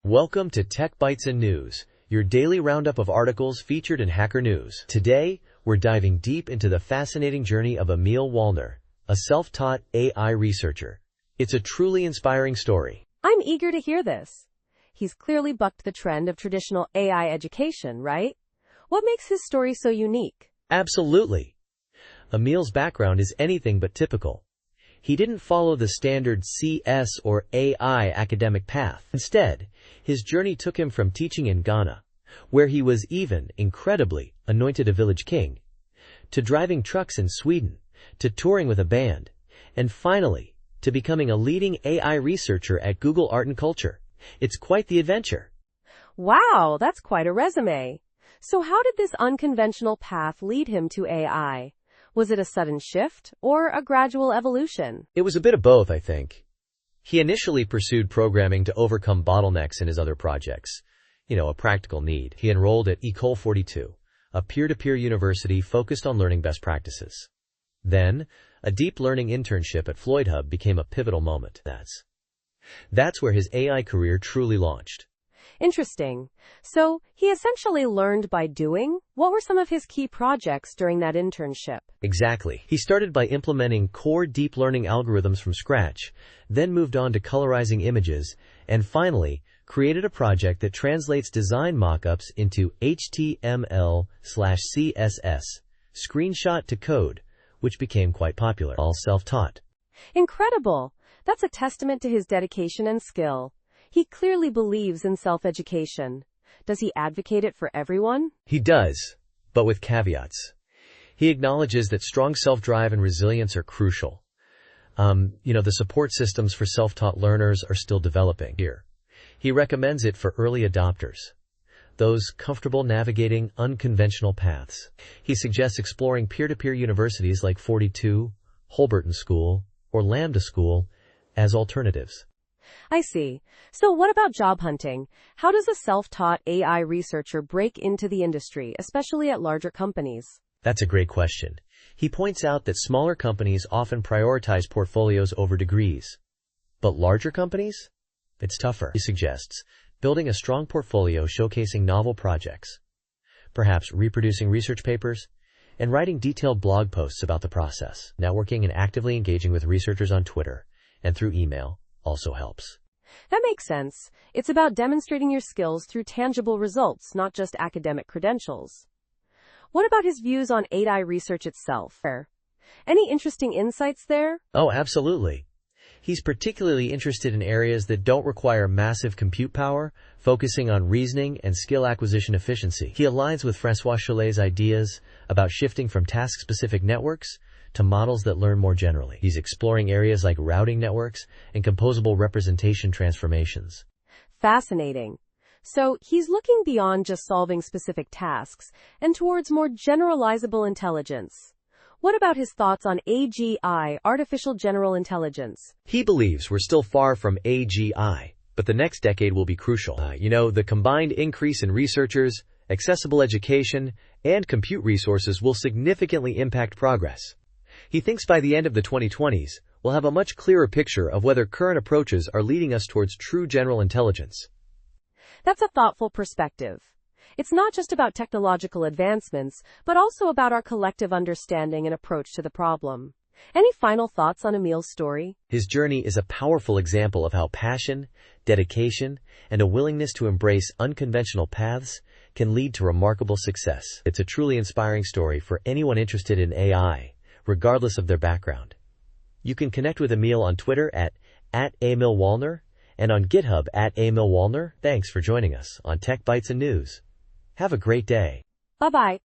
Welcome to Tech Bytes and News, your daily roundup of articles featured in Hacker News. Today, we're diving deep into the fascinating journey of Emil, a self-taught AI researcher. It's a truly inspiring story. I'm eager to hear this. He's clearly bucked the trend of traditional AI education, right? What makes his story so unique? Absolutely. Emil's background is anything but typical. He didn't follow the standard CS or AI academic path. Instead, his journey took him from teaching in Ghana, where he was incredibly, anointed a village king, to driving trucks in Sweden, to touring with a band, and finally, to becoming a leading AI researcher at Google Art and Culture. It's quite the adventure. Wow, that's quite a resume. So how did this unconventional path lead him to AI? Was it a sudden shift or a gradual evolution? It was a bit of both, I think. He initially pursued programming to overcome bottlenecks in his other projects. A practical need. He enrolled at École 42, a peer-to-peer university focused on learning best practices. Then, a deep learning internship at Floyd Hub became a pivotal moment. That's where his AI career truly launched. Interesting. So, he essentially learned by doing? What were some of his key projects during that internship? Exactly. He started by implementing core deep learning algorithms from scratch, then moved on to colorizing images, and finally, created a project that translates design mockups into HTML/CSS, screenshot to code, which became quite popular. All self-taught. Incredible. That's a testament to his dedication and skill. He clearly believes in self-education. Does he advocate it for everyone? He does, but with caveats. He acknowledges that strong self-drive and resilience are crucial. The support systems for self-taught learners are still developing here. He recommends it for early adopters, those comfortable navigating unconventional paths. He suggests exploring peer-to-peer universities like 42, Holberton School, or Lambda School as alternatives. I see. So what about job hunting? How does a self-taught AI researcher break into the industry, especially at larger companies? That's a great question. He points out that smaller companies often prioritize portfolios over degrees. But larger companies? It's tougher. He suggests building a strong portfolio showcasing novel projects, perhaps reproducing research papers, and writing detailed blog posts about the process. Networking and actively engaging with researchers on Twitter and through email also helps. That makes sense. It's about demonstrating your skills through tangible results, not just academic credentials. What about his views on AI research itself? Any interesting insights there? Oh, absolutely. He's particularly interested in areas that don't require massive compute power, focusing on reasoning and skill acquisition efficiency. He aligns with François Chollet's ideas about shifting from task-specific networks to models that learn more generally. He's exploring areas like routing networks and composable representation transformations. Fascinating. So, he's looking beyond just solving specific tasks and towards more generalizable intelligence. What about his thoughts on AGI, artificial general intelligence? He believes we're still far from AGI, but the next decade will be crucial. The combined increase in researchers, accessible education, and compute resources will significantly impact progress. He thinks by the end of the 2020s, we'll have a much clearer picture of whether current approaches are leading us towards true general intelligence. That's a thoughtful perspective. It's not just about technological advancements, but also about our collective understanding and approach to the problem. Any final thoughts on Emil's story? His journey is a powerful example of how passion, dedication, and a willingness to embrace unconventional paths can lead to remarkable success. It's a truly inspiring story for anyone interested in AI, regardless of their background. You can connect with Emil on Twitter at @Emil and on GitHub @Emil. Thanks for joining us on Tech Bytes and News. Have a great day. Bye-bye.